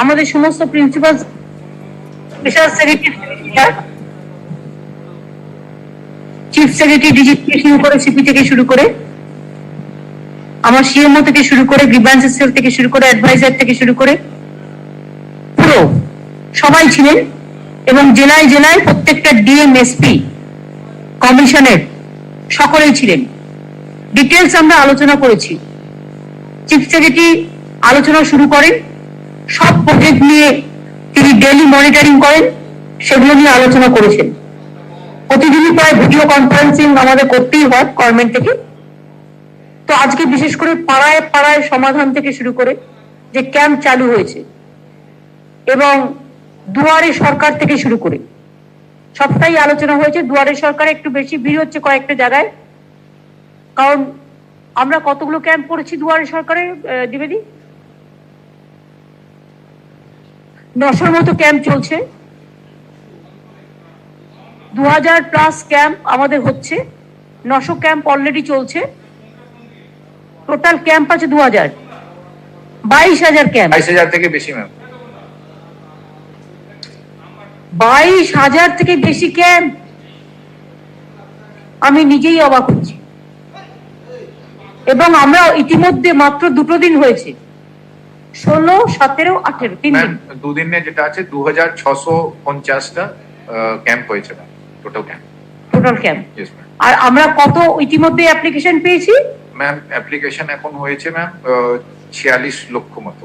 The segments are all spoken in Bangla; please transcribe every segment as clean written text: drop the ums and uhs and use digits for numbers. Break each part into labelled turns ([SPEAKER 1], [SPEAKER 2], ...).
[SPEAKER 1] আমাদের সমস্ত principal, special secretary, chief secretary, DG থেকে শুরু করে, সিপি থেকে শুরু করে, আমার সিএমও থেকে শুরু করে, গ্রিভান্সেস সেল থেকে শুরু করে, অ্যাডভাইজার থেকে শুরু করে পুরো সবাই ছিলেন। এবং জেলায় জেলায় প্রত্যেকটা ডিএম, এসপি, কমিশনের সকলেই ছিলেন। ডিটেলস আমরা আলোচনা করেছি। চিফ সেক্রেটারি আলোচনা শুরু করেন, সব প্রজেক্ট নিয়ে তিনি ডেইলি মনিটরিং করেন, সেগুলো নিয়ে আলোচনা করেছেন। প্রতিদিনই প্রায় ভিডিও কনফারেন্সিং আমাদের করতেই হয় গভর্নমেন্ট থেকে। তো আজকে বিশেষ করে পাড়ায় পাড়ায় সমাধান থেকে শুরু করে যে ক্যাম্প চালু হয়েছে এবং দুয়ারে সরকার থেকে শুরু করে সবটাই আলোচনা হয়েছে। দুয়ারে সরকারে একটু বেশি ভিড় হচ্ছে কয়েকটা জায়গায়, কারণ আমরা কতগুলো ক্যাম্প করেছি দুয়ারে সরকারে দ্বিবেদী, 900-র মতো ক্যাম্প চলছে। 2000+ ক্যাম্প আমাদের হচ্ছে, 900 ক্যাম্প অলরেডি চলছে। টোটাল ক্যাম্প আছে 2000, 22,000 ক্যাম্প।
[SPEAKER 2] 22,000 থেকে বেশি ম্যাম,
[SPEAKER 1] 22,000 থেকে বেশি ক্যাম্প। আমি নিজেই অবাক হচ্ছি। এবং আমরা ইতিমধ্যে মাত্র 2 দিন হয়েছে, 16, 17, 18, 3 দিন।
[SPEAKER 2] দুদিনে যেটা আছে 2650টা ক্যাম্প হয়েছে ma'am, total camp.
[SPEAKER 1] Total camp.
[SPEAKER 2] Yes ma'am.
[SPEAKER 1] আর আমরা কত ইতিমধ্যে অ্যাপ্লিকেশন পেয়েছি
[SPEAKER 2] ম্যাম? অ্যাপ্লিকেশন এখন হয়েছে ম্যাম 46 লক্ষ মতো।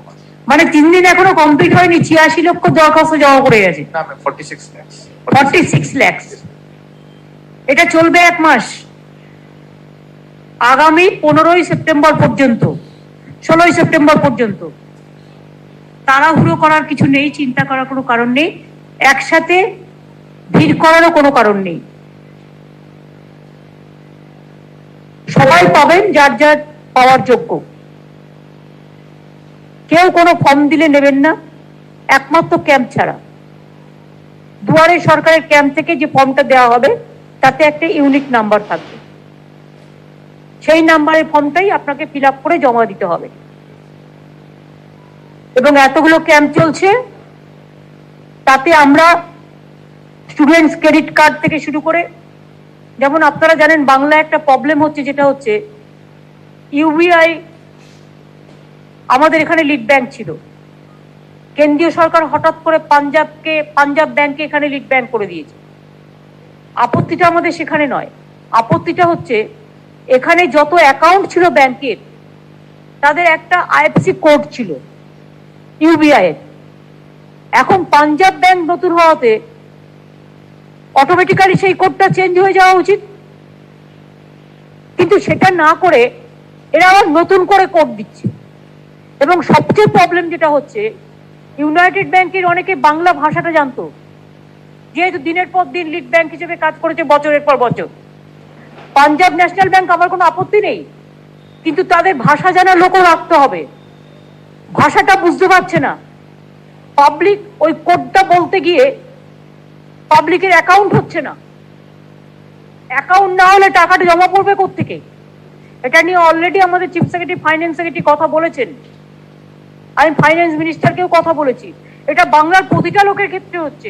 [SPEAKER 1] মানে 3 দিন এখনো কমপ্লিট হয়নি, 86 লক্ষ দরখাস্ত জমা করে গেছে।
[SPEAKER 2] না ম্যাম, 46 লাখ।
[SPEAKER 1] 46 লাখ। এটা চলবে 1 মাস, আগামী 15ই সেপ্টেম্বর পর্যন্ত, 16ই সেপ্টেম্বর পর্যন্ত। তাড়াহুড়ো করার কিছু নেই, চিন্তা করার কোনো কারণ নেই, একসাথে ভিড় করারও কোনো কারণ নেই। সবাই পাবেন যার যার পাওয়ার যোগ্য। কেউ কোনো ফর্ম দিলে নেবেন না, একমাত্র ক্যাম্প ছাড়া। দুয়ারে সরকারের ক্যাম্প থেকে যে ফর্মটা দেওয়া হবে তাতে একটা ইউনিক নাম্বার থাকবে, সেই নাম্বারের ফর্মটাই আপনাকে ফিল আপ করে জমা দিতে হবে। এবং এতগুলো ক্যাম্প চলছে, তাতে আমরা স্টুডেন্টস ক্রেডিট কার্ড থেকে শুরু করে, যেমন আপনারা জানেন বাংলায় একটা প্রবলেম হচ্ছে, যেটা হচ্ছে ইউবিআই আমাদের এখানে লিড ব্যাংক ছিল। কেন্দ্রীয় সরকার হঠাৎ করে পাঞ্জাব ব্যাংকে এখানে লিড ব্যাংক করে দিয়েছে। আপত্তিটা আমাদের সেখানে নয়, আপত্তিটা হচ্ছে এখানে যত অ্যাকাউন্ট ছিল ব্যাংকের, তাদের একটা আইএফসি কোড ছিল ইউবিআই এর। এখন পাঞ্জাব ব্যাংক নতুন হওয়াতে অটোমেটিক্যালি সেই কোডটা চেঞ্জ হয়ে যাওয়া উচিত, কিন্তু সেটা না করে এরা আবার নতুন করে কোড দিচ্ছে। এবং সবচেয়ে প্রবলেম যেটা হচ্ছে, ইউনাইটেড ব্যাংকের অনেকে বাংলা ভাষাটা জানতো, যেহেতু দিনের পর দিন লিড ব্যাংক হিসেবে কাজ করেছে বছরের পর বছর। পাঞ্জাব ন্যাশনাল ব্যাংক আমার কোনো আপত্তি নেই, কিন্তু তাদের ভাষা জানা লোকও রাখতে হবে। ভাষাটা বুঝতে পারছে না পাবলিক, ওই কোডটা বলতে গিয়ে পাবলিকের অ্যাকাউন্ট হচ্ছে না। অ্যাকাউন্ট না হলে টাকাটা জমা পড়বে কোত্থেকে? এটা নিয়ে অলরেডি আমাদের চিফ সেক্রেটারি, ফাইন্যান্স সেক্রেটারি কথা বলেছেন, আমি ফাইন্যান্স মিনিস্টারকেও কথা বলেছি। এটা বাংলার প্রতিটা লোকের ক্ষেত্রে হচ্ছে,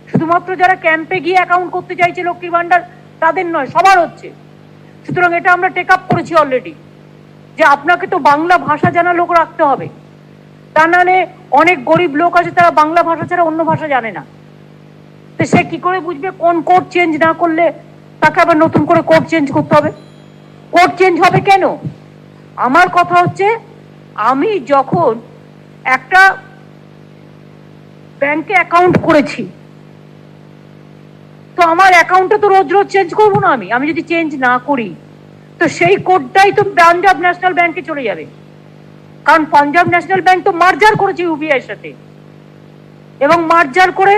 [SPEAKER 1] শুধুমাত্র যারা ক্যাম্পে গিয়ে অ্যাকাউন্ট করতে চাইছে লক্ষ্মীর ভান্ডার তাদের নয়, সবার হচ্ছে। সুতরাং এটা আমরা টেক আপ করেছি অলরেডি, যে আপনাকে তো বাংলা ভাষা জানা লোক রাখতে হবে। তা নাহলে অনেক গরিব লোক আছে, তারা বাংলা ভাষা ছাড়া অন্য ভাষা জানে না। তো সে কি করে বুঝবে কোন কোড চেঞ্জ না করলে তাকে আবার নতুন করে কোড চেঞ্জ করতে হবে? কোড চেঞ্জ হবে কেন? আমার কথা হচ্ছে, আমি যখন একটা ব্যাংকে অ্যাকাউন্ট করেছি, তো আমার অ্যাকাউন্টটা তো রোজ রোজ চেঞ্জ করবো না। আমি যদি চেঞ্জ না করি, তো সেই কোডটাই তো পাঞ্জাব ন্যাশনাল ব্যাংকে চলে যাবে, কারণ পাঞ্জাব ন্যাশনাল ব্যাংক তো মার্জার করেছে ইউবিআই এর সাথে, এবং মার্জার করে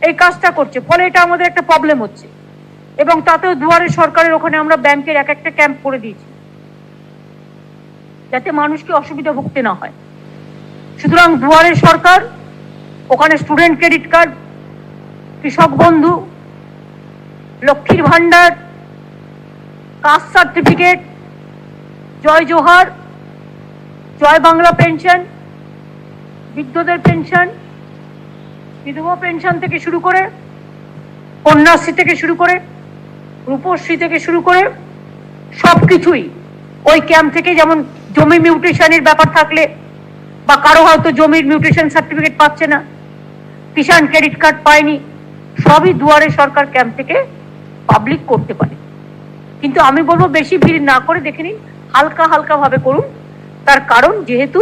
[SPEAKER 1] এই কাজটা করছে। ফলে এটা আমাদের একটা প্রবলেম হচ্ছে। এবং তাতেও দুয়ারে সরকারের ওখানে আমরা ব্যাংকের এক একটা ক্যাম্প করে দিয়েছি, যাতে মানুষকে অসুবিধা ভুগতে না হয়। সুতরাং দুয়ারে সরকার, ওখানে স্টুডেন্ট ক্রেডিট কার্ড, কৃষক বন্ধু, লক্ষ্মীর ভান্ডার, কাস্ট সার্টিফিকেট, জয় জোহার, জয় বাংলা পেনশন, বৃদ্ধদের পেনশন, বিধবা পেনশন থেকে শুরু করে, কন্যাশ্রী থেকে শুরু করে, রূপশ্রী থেকে শুরু করে সবকিছুই ওই ক্যাম্প থেকে, যেমন জমি মিউটেশনের ব্যাপার থাকলে বা কারো হয়তো জমির মিউটেশন সার্টিফিকেট পাচ্ছে না, কিষাণ ক্রেডিট কার্ড পায়নি, সবই দুয়ারে সরকার ক্যাম্প থেকে পাবলিক করতে পারে। কিন্তু আমি বলবো বেশি ভিড় না করে দেখে নিন, হালকা হালকা ভাবে করুন। তার কারণ যেহেতু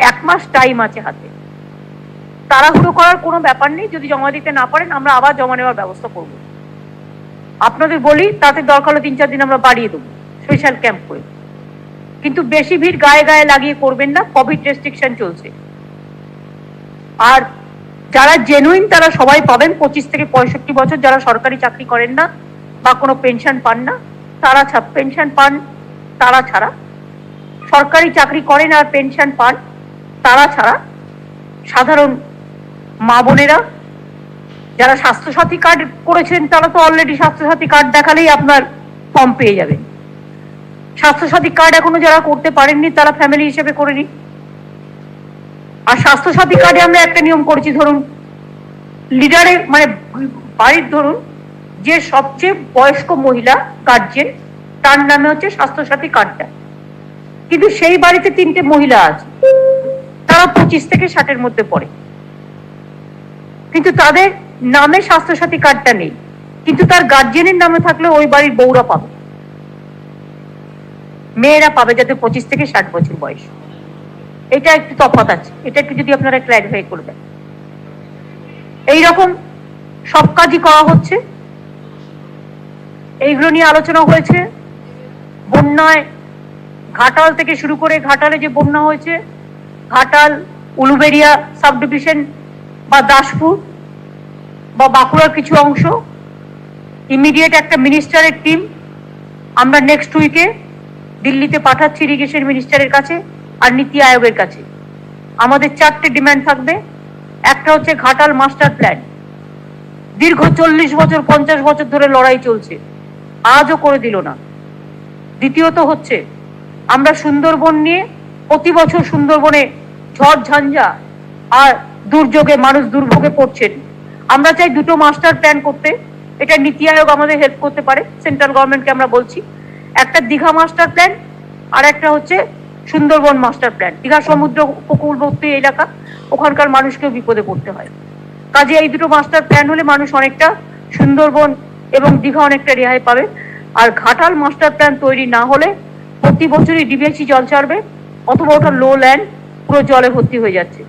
[SPEAKER 1] 1 মাস টাইম আছে হাতে, তাড়াহুড়ো করার কোনো ব্যাপার নেই। যদি জমা দিতে না পারেন আমরা আবার জমা নেওয়ার ব্যবস্থা করব। আপনাদের বলি তাতে দরকার হলে 3-4 দিন আমরা বাড়িয়ে দেবো স্পেশাল ক্যাম্প করে। কিন্তু বেশি ভিড় গায়ে গায়ে লাগিয়ে করবেন না, কোভিড রেস্ট্রিকশন চলছে। আর যারা জেনুইন তারা সবাই পাবেন, 25 থেকে 65 বছর যারা সরকারি চাকরি করেন না বা কোনো পেনশন পান না তারা, পেনশন পান তারা ছাড়া, সরকারি চাকরি করেন আর পেনশন পান তারা ছাড়া সাধারণ মা বোনেরা যারা স্বাস্থ্যসাথী কার্ড করেছেন তারা তো অলরেডি স্বাস্থ্যসাথী কার্ড দেখালেই আপনার ফর্ম পেয়ে যাবেন। স্বাস্থ্যসাথী কার্ড এখনো যারা করতে পারেননি তারা ফ্যামিলি হিসেবে করে নিন। আর স্বাস্থ্যসাথী কার্ডে আমরা একটা নিয়ম করেছি, ধরুন লিডারে মানে বাড়ির ধরুন যে সবচেয়ে বয়স্ক মহিলা গার্জেন তার নামে হচ্ছে স্বাস্থ্যসাথী কার্ডটা, কিন্তু সেই বাড়িতে 3টে মহিলা আছে, তারা 25 থেকে 60-এর মধ্যে পড়ে, কিন্তু তাদের নামে স্বাস্থ্যসাথী কার্ডটা নেই, কিন্তু তার গার্জেনের নামে থাকলে ওই বাড়ির বউরা পাবে, মেয়েরা পাবে যাদের 25 থেকে 60 বছর বয়স। এটা একটু তফাৎ আছে, এটা একটু যদি আপনারা ক্ল্যারিফাই করে দেন। এইরকম সব কাজই করা হচ্ছে, এইগুলো নিয়ে আলোচনা হয়েছে। বন্যায় ঘাটাল থেকে শুরু করে, ঘাটালে যে বন্যা হয়েছে, ঘাটাল, উলুবেড়িয়া সাব ডিভিশন বা দাসপুর বা বাঁকুড়ার কিছু অংশ, ইমিডিয়েট একটা মিনিস্টারের টিম আমরা নেক্সট উইকে দিল্লিতে পাঠাচ্ছি ইরিগেশন মিনিস্টারের কাছে আর নীতি আয়োগের কাছে। আমাদের 4টে ডিমান্ড থাকবে। একটা হচ্ছে ঘাটাল মাস্টার প্ল্যান, দীর্ঘ 40 বছর 50 বছর ধরে লড়াই চলছে, আজও করে দিল না। দ্বিতীয়ত হচ্ছে আমরা সুন্দরবন নিয়ে, প্রতি বছর সুন্দরবনে ঝড় ঝঞ্ঝা আর দুর্যোগে মানুষ দুর্ভোগে পড়ছেন। আমরা চাই 2টো মাস্টার প্ল্যান করতে, এটা নীতি আয়োগ আমাদের হেল্প করতে পারে, সেন্ট্রাল গভর্নমেন্টকে আমরা বলছি। একটা দীঘা মাস্টার প্ল্যান আর একটা হচ্ছে সুন্দরবন মাস্টার প্ল্যান। দীঘা সমুদ্র উপকূলবর্তী এলাকা, ওখানকার মানুষকেও বিপদে পড়তে হয়। কাজে এই 2টো মাস্টার প্ল্যান হলে মানুষ অনেকটা, সুন্দরবন এবং দীঘা অনেকটা রেহাই পাবে। আর ঘাটাল মাস্টার প্ল্যান তৈরি না হলে প্রতি বছরই ডিবিসি জল ছাড়বে, অথবা ওটা লো ল্যান্ড পুরো জলে ভর্তি হয়ে যাচ্ছে।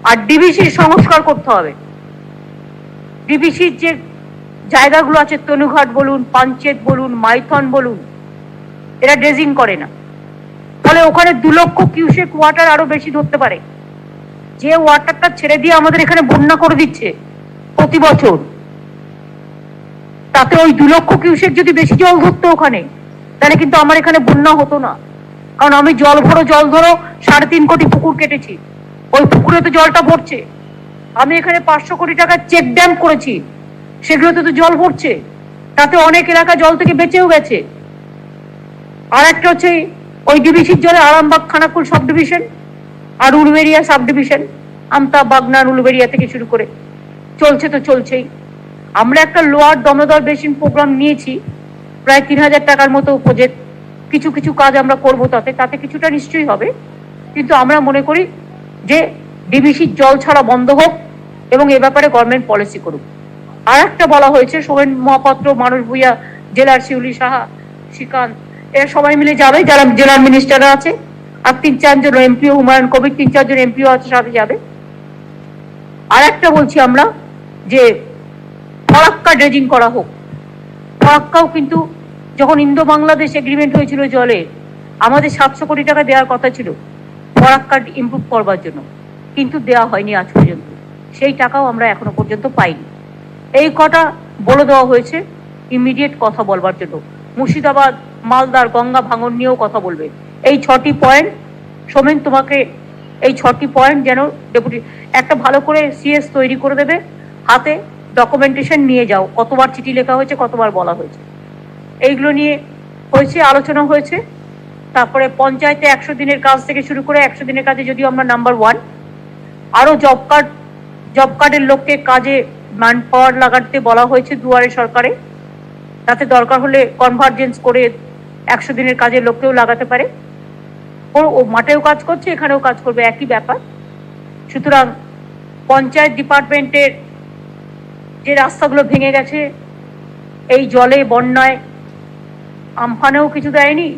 [SPEAKER 1] আর ডিবিসির সংস্কার করতে হবে। ডিবিসির যে জায়গাগুলো আছে, তনুঘাট বলুন, পাঞ্চেত বলুন, মাইথন বলুন, এরা ড্রেজিং করে না, ফলে ওখানে 2 লক্ষ কিউসেক ওয়াটার আরো বেশি ধরতে পারে। যে ওয়াটারটা ছেড়ে দিয়ে আমাদের এখানে বন্যা করে দিচ্ছে প্রতি বছর, তাতে ওই 2 লক্ষ কিউসেক যদি বেশি জল ধরতো ওখানে, তাহলে কিন্তু আমার এখানে বন্যা হতো না। কারণ আমি জল ধরো 3.5 কোটি পুকুর কেটেছি, ওই পুকুরে তো জলটা ভরছে। আমি এখানে 500 কোটি টাকার চেক ড্যাম করেছি, সেগুলোতে তো জল ভরছে, তাতে অনেক এলাকা জল থেকে বেঁচেও গেছে। আর একটা হচ্ছে ওই ডিবিসির জলে আরামবাগ খানাকুল সাব ডিভিশন আর উলুবেড়িয়া সাব ডিভিশন, আমতা বাগনান উলুবেড়িয়া থেকে শুরু করে চলছে তো চলছেই। আমরা একটা লোয়ার দমোদর বেসিন প্রোগ্রাম নিয়েছি, প্রায় 3000 টাকার মতো প্রজেক্ট। কিছু কিছু কাজ আমরা করবো, তাতে কিছুটা নিশ্চয়ই হবে। কিন্তু আমরা মনে করি যে ডিবিসির জল ছাড়া বন্ধ হোক এবং এ ব্যাপারে গভর্নমেন্ট পলিসি করুক। আর একটা বলা হয়েছে, সোমেন মহাপাত্র, মানস ভূঁইয়া, জেলার শিউলি সাহা, শ্রীকান্ত, এরা সবাই মিলে যাবে, যারা জেলার মিনিস্টাররা আছে, আর 3-4 জন এমপিও, হুমায়ুন কবির 3-4 জন এমপিও আছে সাথে যাবে। আর একটা বলছি আমরা যে ফরাক্কা ড্রেজিং করা হোক। ফরাক্কাও কিন্তু যখন ইন্দো বাংলাদেশ এগ্রিমেন্ট হয়েছিল জলে, আমাদের 700 কোটি টাকা দেওয়ার কথা ছিল ফরাক্কা ইমপ্রুভ করবার জন্য, কিন্তু দেওয়া হয়নি আজ পর্যন্ত। সেই টাকাও আমরা এখনো পর্যন্ত পাইনি। এই কটা বলে দেওয়া হয়েছে ইমিডিয়েট কথা বলবার জন্য। মুর্শিদাবাদ, মালদার গঙ্গা ভাঙন নিয়েও কথা বলবে। এই 6টি পয়েন্ট, সোমেন তোমাকে এই 6টি পয়েন্ট যেন ডেপুটি একটা ভালো করে সিএস তৈরি করে দেবে, হাতে ডকুমেন্টেশন নিয়ে যাও, কতবার চিঠি লেখা হয়েছে, কতবার বলা হয়েছে, এইগুলো নিয়ে হয়েছে, আলোচনা হয়েছে। তারপরে পঞ্চায়েতে 100 দিনের কাজ থেকে শুরু করে, 100 দিনের কাজে যদিও আমরা নাম্বার 1, আরো জব কার্ডের লোককে কাজে ম্যান পাওয়ার লাগাতে বলা হয়েছে দুয়ারে সরকারে, তাতে দরকার হলে কনভার্জেন্স করে 100 দিনের কাজের লোককেও লাগাতে পারে। ও মাঠেও কাজ করছে, এখানেও কাজ করবে, একই ব্যাপার। সুতরাং পঞ্চায়েত ডিপার্টমেন্টের যে রাস্তাগুলো ভেঙে গেছে এই জলে, বন্যায়, আমফানেও কিছু দেয়নি,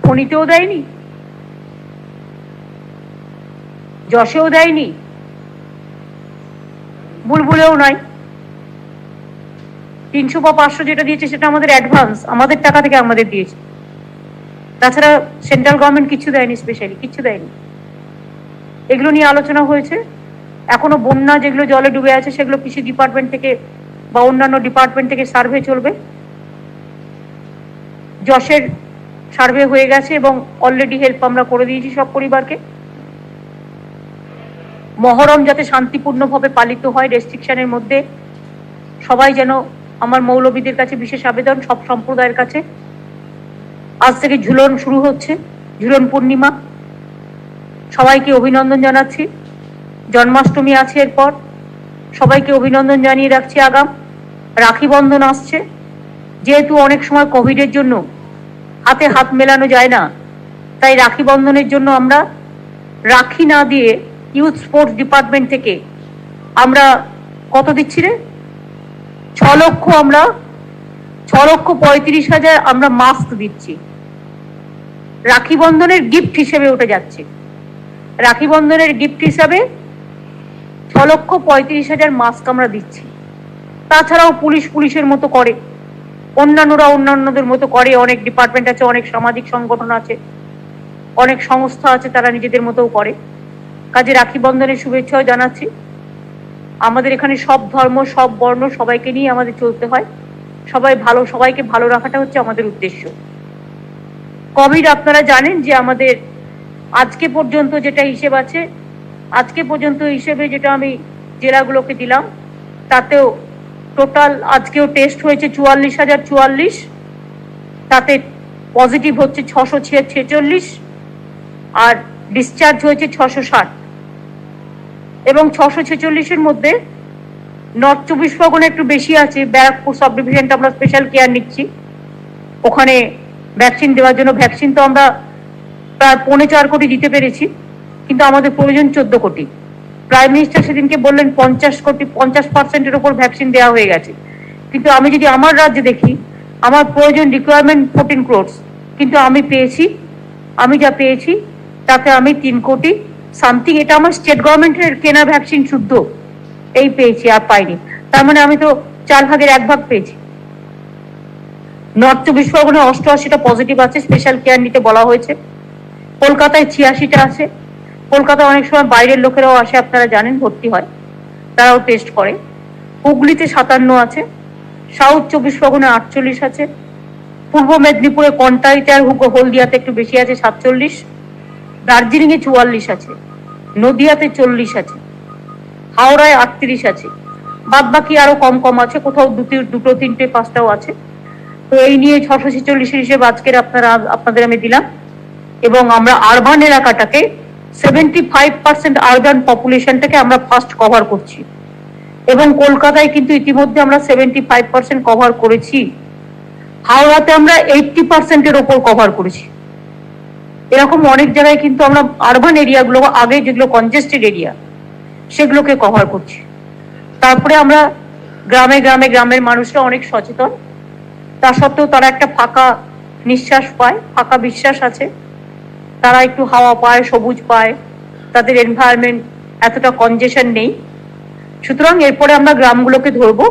[SPEAKER 1] ফণিতেও দেয়নি, যশেও দেয়নি, বুলবুলেও নাই। 300 বা 500 যেটা দিয়েছে সেটা আমাদের অ্যাডভান্স, আমাদের টাকা থেকে আমাদের দিয়েছে। তাছাড়া সেন্ট্রাল গভর্নমেন্ট কিছু দেয়নি, স্পেশালি কিছু দেয়নি। এগুলো নিয়ে আলোচনা হয়েছে। এখনো বন্যা যেগুলো জলে ডুবে আছে সেগুলো কৃষি ডিপার্টমেন্ট থেকে বা অন্যান্য ডিপার্টমেন্ট থেকে সার্ভে চলবে। যশের সার্ভে হয়ে গেছে এবং অলরেডি হেল্প আমরা করে দিয়েছি সব পরিবারকে। মহরম যাতে শান্তিপূর্ণভাবে পালিত হয় রেস্ট্রিকশনের মধ্যে, সবাই যেন, আমার মৌলবীদের কাছে বিশেষ আবেদন, সব সম্প্রদায়ের কাছে। আজ থেকে ঝুলন শুরু হচ্ছে, ঝুলন পূর্ণিমা, সবাইকে অভিনন্দন জানাচ্ছি। জন্মাষ্টমী আছে এরপর, সবাইকে অভিনন্দন জানিয়ে রাখছি। আগাম রাখি বন্ধন আসছে, যেহেতু অনেক সময় কোভিডের জন্য হাতে হাত মেলানো যায় না, তাই রাখি বন্ধনের জন্য আমরা রাখি না দিয়ে ইউথ স্পোর্টস ডিপার্টমেন্ট থেকে আমরা কত দিচ্ছি রে, 6,35,000 আমরা মাস্ক দিচ্ছি। রাখি বন্ধনের গিফট হিসেবে উঠে যাচ্ছে। রাখি বন্ধনের গিফট হিসাবে 6,35,000 মাস্ক আমরা দিচ্ছি। তাছাড়াও পুলিশের মতো করে, অন্যান্যরা অন্যান্যদের মতো করে, অনেক ডিপার্টমেন্ট আছে, অনেক সামাজিক সংগঠন আছে, অনেক সংস্থা আছে, তারা নিজেদের মতোও করে। কাজে রাখি বন্ধনের শুভেচ্ছাও জানাচ্ছি। আমাদের এখানে সব ধর্ম, সব বর্ণ, সবাইকে নিয়ে আমাদের চলতে হয়। সবাইকে ভালো রাখাটা হচ্ছে আমাদের উদ্দেশ্য। কোভিড আপনারা জানেন যে আমাদের আজকে পর্যন্ত যেটা হিসেব আছে, আজকে পর্যন্ত হিসেবে যেটা আমি জেলাগুলোকে দিলাম, তাতেও টোটাল আজকেও টেস্ট হয়েছে 44,044, তাতে পজিটিভ হচ্ছে 646 আর ডিসচার্জ হয়েছে 660। এবং 646-এর মধ্যে নর্থ 24 পরগনা একটু বেশি আছে। ব্যারাকপুর সাব ডিভিশনটা আমরা স্পেশাল কেয়ার নিচ্ছি, ওখানে ভ্যাকসিন দেওয়ার জন্য। ভ্যাকসিন তো আমরা প্রায় 4.25 কোটি দিতে পেরেছি, কিন্তু আমাদের প্রয়োজন 14 কোটি। প্রাইম মিনিস্টার সেদিনকে বললেন 50% ওপর ভ্যাকসিন দেওয়া হয়ে গেছে, কিন্তু আমি যদি আমার রাজ্যে দেখি, আমার প্রয়োজন রিকোয়ারমেন্ট 14 crores, কিন্তু আমি যা পেয়েছি তাতে আমি 3 কোটি সামথিং, এটা আমার স্টেট গভর্নমেন্টের কেনা ভ্যাকসিন শুদ্ধ, এই পেয়েছি, আর পাইনি। তার মানে আমি তো 4 ভাগের 1 ভাগ পেয়েছি। নর্থ 24 পরগনায় 88টা পজিটিভ আছে, স্পেশাল কেয়ার নিতে বলা হয়েছে। কলকাতায় 86টা আছে। কলকাতায় অনেক সময় বাইরের লোকেরাও আসে, আপনারা জানেন, ভর্তি হয়, তারাও টেস্ট করে। হুগলিতে 57 আছে, সাউথ 24 পরগনায় 48 আছে, পূর্ব মেদিনীপুরে কন্টাইতে আর হলদিয়াতে একটু বেশি আছে, 47, দার্জিলিং এ 44 আছে, নদিয়াতে 40 আছে, হাওড়ায় 38 আছে, বাদ বাকি আরো কম আছে, কোথাও দুটো 3টে 5টাও আছে। তো এই নিয়ে 646 হিসেবে আজকের আপনাদের আমি দিলাম। এবং আমরা আরবান এলাকাটাকে 75% আরবান পপুলেশনটাকে আমরা ফার্স্ট কভার করছি, এবং কলকাতায় কিন্তু ইতিমধ্যে আমরা 75% কভার করেছি। হাওড়াতে আমরা 80%-এর ওপর কভার করেছি। এরকম অনেক জায়গায় কিন্তু আমরা আরবান এরিয়াগুলো, আগে যেগুলো কনজেস্টেড এরিয়া, সেগুলোকে কভার করছি। তারপরে আমরা গ্রামের মানুষরা অনেক সচেতন, তা সত্ত্বেও তারা একটা ফাঁকা নিঃশ্বাস পায়, ফাঁকা বিশ্বাস আছে, তারা একটু হাওয়া পায়, সবুজ পায়, তাদের এনভায়রনমেন্ট এতটা কনজেশন নেই। সুতরাং এরপরে আমরা গ্রামগুলোকে ধরবো,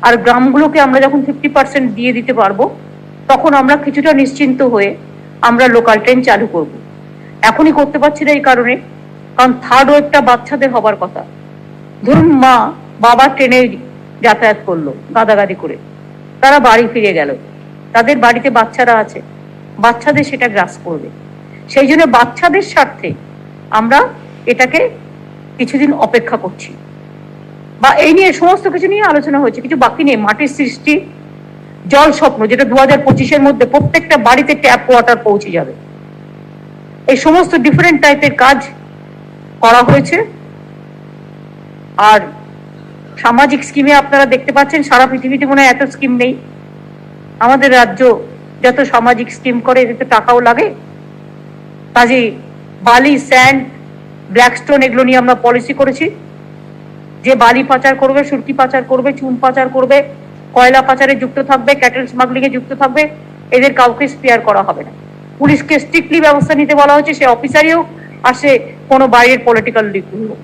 [SPEAKER 1] আর গ্রামগুলোকে আমরা যখন 50% দিয়ে দিতে পারবো, তখন আমরা কিছুটা নিশ্চিন্ত হয়ে আমরা লোকাল ট্রেন চালু করব। এখনই করতে পারছি না এই কারণ থার্ড ওয়েভটা বাচ্চাদের হবার কথা। ধরুন মা বাবা ট্রেনে যাতায়াত করলো গাদাগাদি করে, তারা বাড়ি ফিরে গেল, তাদের বাড়িতে বাচ্চারা আছে, বাচ্চাদের সেটা গ্রাস করবে। সেই জন্য বাচ্চাদের স্বার্থে আমরা এটাকে কিছুদিন অপেক্ষা করছি, বা এই নিয়ে সমস্ত কিছু নিয়ে আলোচনা হয়েছে, কিছু বাকি নেই। মাটির সৃষ্টি, জল স্বপ্ন, যেটা 2025-এর মধ্যে প্রত্যেকটা বাড়িতে ট্যাপ ওয়াটার পৌঁছে যাবে, এই সমস্ত ডিফারেন্ট টাইপের কাজ করা হয়েছে। আর সামাজিক স্কিমে আপনারা দেখতে পাচ্ছেন সারা পৃথিবীতে মনে হয় এত স্কিম নেই। আমাদের রাজ্য যত সামাজিক স্কিম করে এতে টাকাও লাগে। কাজে বালি, স্যান্ড, ব্ল্যাকস্টোন এগুলো নিয়ে আমরা পলিসি করেছি। যে বালি পাচার করবে, সুরকি পাচার করবে, চুন পাচার করবে, কয়লা পাচারে যুক্ত থাকবে, ক্যাটেল স্মাগলিং এ যুক্ত থাকবে, এদের কাউকে স্পেয়ার করা হবে না। পুলিশকে স্ট্রিক্টলি ব্যবস্থা নিতে বলা হয়েছে, সে অফিসারই হোক আর সে কোনো বাইরের পলিটিক্যাল লিগ হোক।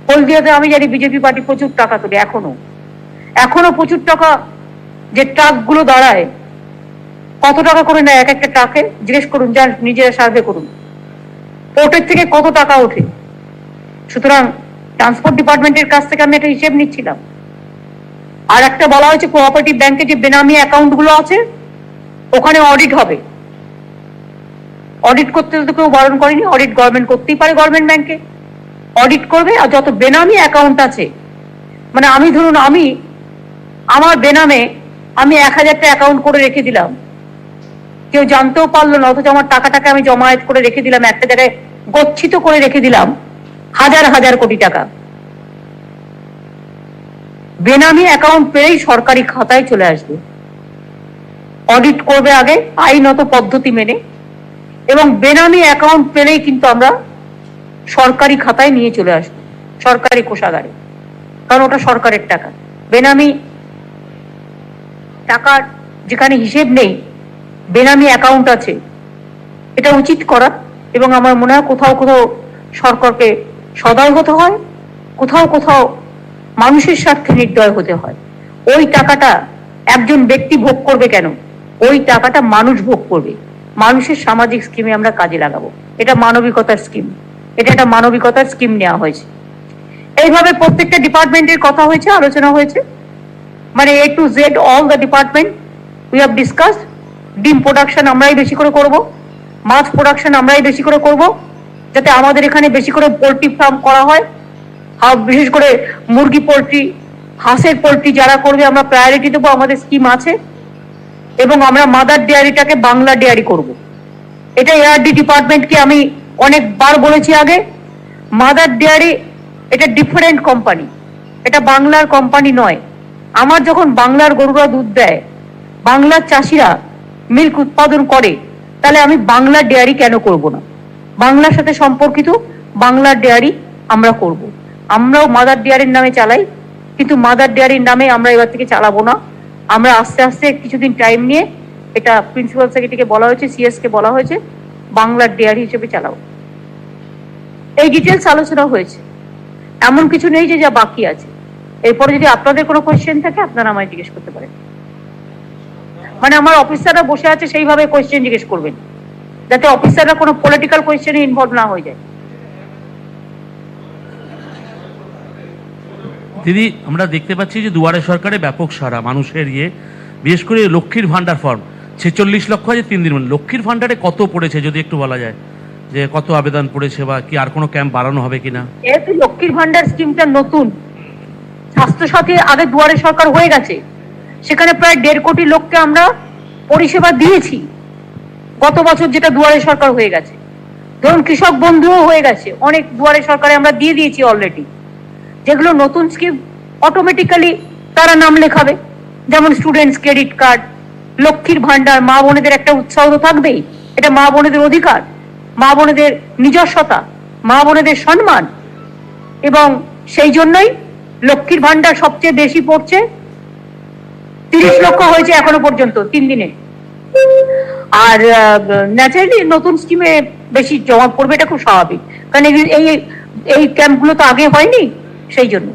[SPEAKER 1] হলদিয়াতে আমি জানি বিজেপি পার্টি প্রচুর টাকা তোলে, এখনো প্রচুর টাকা। যে ট্রাকগুলো দাঁড়ায় কত টাকা করে নেয় এক একটা ট্রাকে, জিজ্ঞেস করুন, যার নিজেরা সার্ভে করুন পোর্টের থেকে কত টাকা ওঠে। সুতরাং ট্রান্সপোর্ট ডিপার্টমেন্টের কাছ থেকে আমি একটা হিসেব নিচ্ছিলাম। আর একটা বলা হয়েছে কোঅপারেটিভ ব্যাংকে যে বেনামি অ্যাকাউন্ট গুলো আছে ওখানে অডিট হবে। অডিট করতে তো কেউ বারণ করেনি, অডিট গভর্নমেন্ট করতেই পারে, গভর্নমেন্ট ব্যাংকে অডিট করবে। আর যত বেনামি অ্যাকাউন্ট আছে, মানে আমি ধরুন আমার বেনামে আমি 1000টা অ্যাকাউন্ট করে রেখে দিলাম, কেউ জানতেও পারলো না, অথচ আমার টাকাটাকে আমি জমায়েত করে রেখে দিলাম একটা জায়গায়, গচ্ছিত করে রেখে দিলাম হাজার হাজার কোটি টাকা। বেনামি অ্যাকাউন্ট পেলেই সরকারি খাতায় চলে আসবে। অডিট করবে আগে আইনত পদ্ধতি মেনে, এবং বেনামি অ্যাকাউন্ট পেলেই কিন্তু আমরা সরকারি খাতায় নিয়ে চলে আসবো, সরকারি কোষাগারে, কারণ ওটা সরকারের টাকা। বেনামি টাকার যেখানে হিসেব নেই, বেনামি অ্যাকাউন্ট আছে, এটা উচিত করা। এবং আমার মনে হয় কোথাও কোথাও সরকারকে সদয় হতে হয়, কোথাও কোথাও মানুষের স্বার্থে নির্দয় হতে হয়। ওই টাকাটা একজন ব্যক্তি ভোগ করবে কেন, ওই টাকাটা মানুষ ভোগ করবে। মানুষের সামাজিক স্কিমে আমরা কাজে লাগাবো, এটা মানবিকতার স্কিম, এটা একটা মানবিকতার স্কিম নেওয়া হয়েছে। এইভাবে প্রত্যেকটা ডিপার্টমেন্টের কথা হয়েছে, আলোচনা হয়েছে, মানে A to Z all the department we have discussed. ডিম প্রোডাকশন আমরাই বেশি করে করব, মাছ প্রোডাকশন আমরাই বেশি করে করব, যাতে আমাদের এখানে বেশি করে পোল্ট্রি ফার্ম করা হয়। বিশেষ করে মুরগি পোল্ট্রি, হাঁসের পোল্ট্রি যারা করবে আমরা প্রায়োরিটি দেবো, আমাদের স্কিম আছে। এবং আমরা মাদার ডেয়ারিটাকে বাংলা ডেয়ারি করব। এটা ARD ডিপার্টমেন্টকে আমি অনেকবার বলেছি আগে, মাদার ডেয়ারি এটা ডিফারেন্ট কোম্পানি, এটা বাংলার কোম্পানি নয়। আমার যখন বাংলার গরুরা দুধ দেয়, বাংলার চাষিরা মিল্ক উৎপাদন করে, তাহলে আমি বাংলার ডেয়ারি কেন করব না? বাংলার সাথে সম্পর্কিত বাংলার ডেয়ারি আমরা করব। আমরাও মাদার ডেয়ারির নামে চালাই, কিন্তু মাদার ডেয়ারির নামে আমরা এবার থেকে চালাবো না। আমরা আস্তে আস্তে কিছুদিন টাইম নিয়ে, এটা প্রিন্সিপাল সেক্রেটারিকে বলা হয়েছে, CS কে বলা হয়েছে, বাংলার ডেয়ারি হিসেবে চালাবো। এই ডিটেলস আলোচনা হয়েছে, এমন কিছু নেই যে যা বাকি আছে। এরপরে যদি আপনাদের কোনো কোয়েশ্চেন থাকে আপনারা আমায় জিজ্ঞেস করতে পারেন। মানে আমার অফিসাররা বসে আছে সেইভাবে কোয়েশ্চেন জিজ্ঞেস করবেন, যাতে অফিসাররা কোনো পলিটিক্যাল কোয়েশ্চেনে ইনভলভ না হয়ে যায়।
[SPEAKER 3] দিদি, আমরা দেখতে পাচ্ছি যে দুয়ারে সরকারে ব্যাপক সারা মানুষের বিশেষ করে লক্ষ্মীর ভান্ডার ফর্ম 46 লক্ষ আছে 3 দিন। লক্ষ্মীর ভান্ডারে কত পড়েছে যদি একটু বলা যায়, যে কত আবেদন পড়েছে, বা কি আর কোনো ক্যাম্প বাড়ানো হবে কিনা?
[SPEAKER 1] যেহেতু লক্ষ্মীর ভান্ডার স্কিমটা নতুন, স্বাস্থ্যসাথী আগে দুয়ারে সরকার হয়ে গেছে, সেখানে প্রায় 1.5 কোটি লোককে আমরা পরিষেবা দিয়েছি গত বছর, যেটা দুয়ারে সরকার হয়ে গেছে। ধরুন কৃষক বন্ধুও হয়ে গেছে, অনেক দুয়ারে সরকারে আমরা দিয়ে দিয়েছি অলরেডি। যেগুলো নতুন স্কিম অটোমেটিক্যালি তারা নাম লেখাবে, যেমন স্টুডেন্টস ক্রেডিট কার্ড, লক্ষ্মীর ভান্ডার। মা বোনেদের একটা উৎসাহ তো থাকবেই, এটা মা বোনেদের অধিকার, মা বোনেদের নিজস্বতা, মা বোনেদের সম্মান। এবং সেই জন্যই লক্ষ্মীর ভান্ডার সবচেয়ে বেশি পড়ছে, 30 লক্ষ হয়েছে এখনো পর্যন্ত 3 দিনে। আর ন্যাচারালি নতুন স্কিমে বেশি জমা পড়বে, এটা খুব স্বাভাবিক, কারণ এই ক্যাম্পগুলো তো আগে হয়নি, সেই জন্য।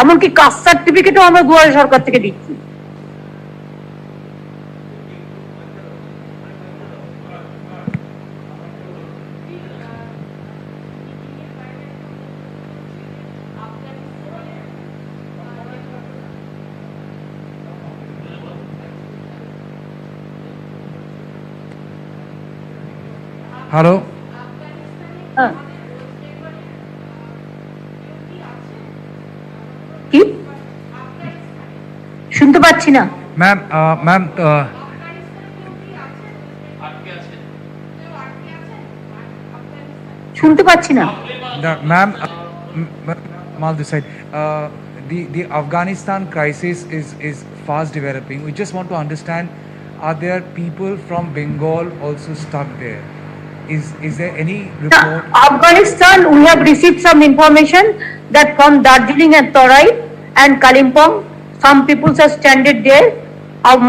[SPEAKER 1] এমনকি কাস্ট সার্টিফিকেটও আমরা দুয়ারে সরকার থেকে দিচ্ছি।
[SPEAKER 4] হ্যালো,
[SPEAKER 1] হ্যাঁ, কি শুনতে পাচ্ছি না
[SPEAKER 4] ম্যাম।
[SPEAKER 1] শুনতে পাচ্ছি না।
[SPEAKER 4] Ma'am, Mal this side. The Afghanistan crisis is fast developing. We just want to understand: are there people from Bengal also stuck there? Is there any report?
[SPEAKER 1] Afghanistan, we have received some information that from Darjeeling and Tarai and Kalimpong, some people are stranded there.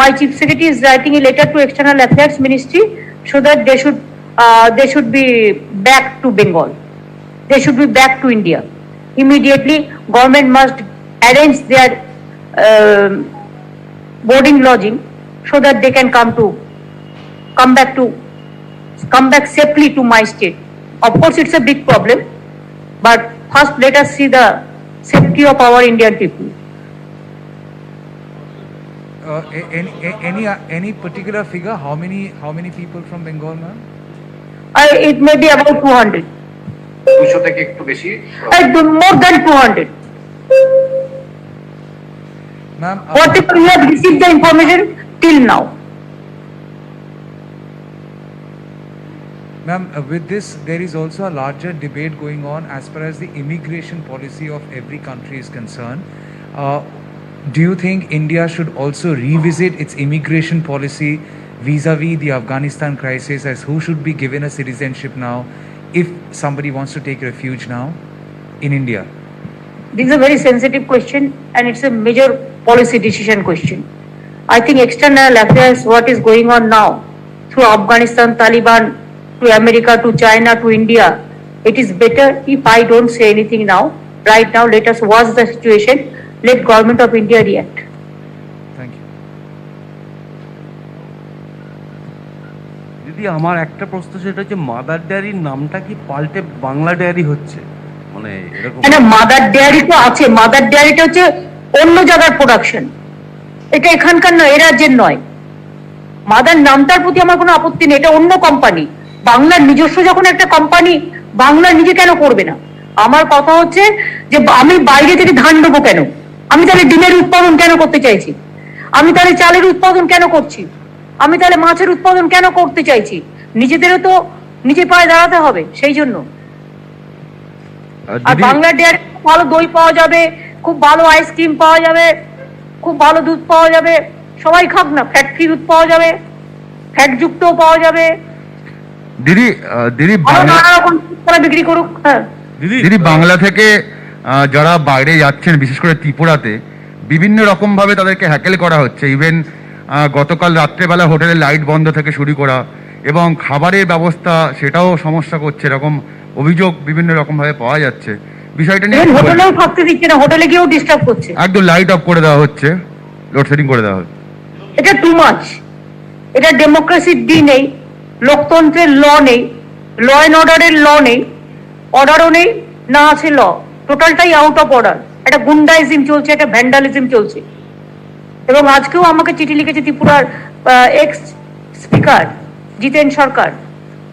[SPEAKER 1] My chief secretary is writing a letter to External Affairs Ministry so that they should be back to Bengal. They should be back to India. Immediately, government must arrange their boarding lodging so that they can come back safely to my state. Of course, it's a big problem, but first let us see the safety of our Indian people.
[SPEAKER 4] Any particular figure? How many people from Bengal, ma'am?
[SPEAKER 1] It may be about 200.
[SPEAKER 2] 200 থেকে একটু বেশি।
[SPEAKER 1] More than 200.
[SPEAKER 4] Ma'am,
[SPEAKER 1] Whatever we have received the information till now.
[SPEAKER 4] Ma'am, with this, there is also a larger debate going on as far as the immigration policy of every country is concerned. Do you think India should also revisit its immigration policy vis-a-vis the Afghanistan crisis, as who should be given a citizenship now if somebody wants to take refuge now in India?
[SPEAKER 1] This is a very sensitive question and it's a major policy decision question. I think external affairs, what is going on now through Afghanistan, Taliban, to America, to China, to India, it is better if I don't say anything now. Right now, let us watch the situation. Let Government of India react.
[SPEAKER 4] Thank you.
[SPEAKER 5] দিদি আমার একটা প্রশ্ন, সেটা হচ্ছে মাদার ডেয়ারির নামটা কি পাল্টে বাংলা ডেয়ারি হচ্ছে? মানে এরকম
[SPEAKER 1] না, মাদার ডেয়ারি তো আছে, মাদার ডেয়ারিটা হচ্ছে অন্য জায়গার প্রোডাকশন, এটা এখানকার নয়, এ রাজ্যের নয়। মাদার নামটার প্রতি আমার কোনো আপত্তি নেই, এটা অন্য কোম্পানি। বাংলার নিজস্ব যখন একটা কোম্পানি, বাংলা নিজে কেন করবে না? আমার কথা হচ্ছে যে আমি বাইরে থেকে ধান দেবো কেন? আমি তাহলে ডিমের উৎপাদন কেন করতে চাইছি? আমি তাহলে চালের উৎপাদন কেন করছি? আমি তাহলে মাছের উৎপাদন কেন করতে চাইছি? নিজেদেরও তো নিজে পায়ে দাঁড়াতে হবে, সেই জন্য। আর বাংলা ডেয়ারি ভালো দই পাওয়া যাবে, খুব ভালো আইসক্রিম পাওয়া যাবে, খুব ভালো দুধ পাওয়া যাবে, সবাই খাক না, ফ্যাট ফ্রি দুধ পাওয়া যাবে, ফ্যাট যুক্তও পাওয়া যাবে।
[SPEAKER 6] দিদি দিদি
[SPEAKER 1] নানা রকম বিক্রি করুক। হ্যাঁ
[SPEAKER 6] দিদি, বাংলা থেকে যারা বাইরে যাচ্ছেন, বিশেষ করে ত্রিপুরাতে বিভিন্ন রকম ভাবে তাদেরকে হ্যাকেল করা হচ্ছে। ইভেন গতকাল রাত্রেবেলা হোটেলের লাইট বন্ধ থেকে শুরু করা এবং খাবারের ব্যবস্থা সেটাও সমস্যা করছে, এরকম অভিযোগ বিভিন্ন রকম ভাবে পাওয়া যাচ্ছে। বিষয়টা নিয়ে
[SPEAKER 1] হোটেলেও থাকতে দিচ্ছে না, হোটেলে গিয়েও ডিস্টার্ব করছে,
[SPEAKER 6] একদম লাইট অফ করে দেওয়া হচ্ছে, লোডশেডিং করে দেওয়া হচ্ছে।
[SPEAKER 1] এটা টু মাচ। এটা ডেমোক্রেসির ডি নেই, লোকতন্ত্রের ল নেই, ল এন্ড অর্ডারের ল নেই, অর্ডারও নেই, না আছে ল, টোটালটাই আউট অফ অর্ডার। একটা গুন্ডাইজিম চলছে, একটা ভ্যান্ডালিজম চলছে। এবং আজকেও আমাকে চিঠি লিখেছে ত্রিপুরার এক্স স্পিকার জিতেন সরকার,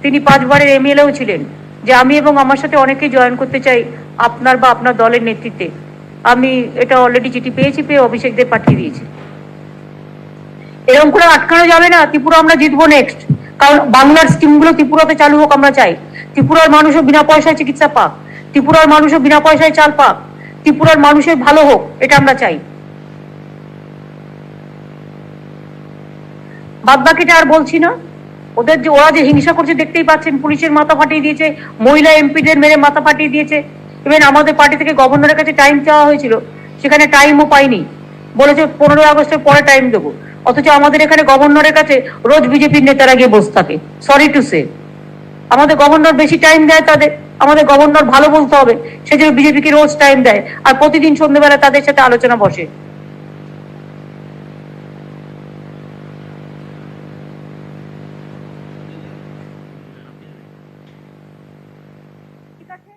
[SPEAKER 1] তিনি 5 বারের এমএলএও ছিলেন, যে আমি এবং আমার সাথে অনেকেই জয়েন করতে চাই আপনার বা আপনার দলের নেতৃত্বে। আমি এটা অলরেডি চিঠি পেয়েছি, পেয়ে অভিষেকদের পাঠিয়ে দিয়েছি। এরকম করে আটকানো যাবে না। ত্রিপুরা আমরা জিতবো নেক্সট, কারণ বাংলার স্কিমগুলো ত্রিপুরাতে চালু হোক আমরা চাই। ত্রিপুরার মানুষও বিনা পয়সায় চিকিৎসা পাক, ত্রিপুরার মানুষও বিনা পয়সায় চাল পাক, ত্রিপুরার মানুষের ভালো হোক, এটা আমরা চাই। বাদ বাকিটা আর বলছি না। ওরা যে হিংসা করছে দেখতেই পাচ্ছেন, পুলিশের মাথা ফাটিয়ে দিয়েছে, মহিলা এমপিদের মেরে মাথা ফাটিয়ে দিয়েছে। ইভেন আমাদের পার্টি থেকে গভর্নরের কাছে টাইম চাওয়া হয়েছিল, সেখানে টাইমও পাইনি, বলেছে 15 আগস্টের পরে টাইম দেবো। অথচ আমাদের এখানে গভর্নরের কাছে রোজ বিজেপির নেতারা গিয়ে বসে থাকে। সরি টু সে, আমাদের গভর্নর বেশি টাইম দেয় তাদের, আমাদের গভর্নর ভালো বলতে হবে, সেজন্য বিজেপিকে রোজ টাইম দেয়, আর প্রতিদিন সন্ধ্যেবেলা তাদের সাথে আলোচনা বসে। ঠিক আছে।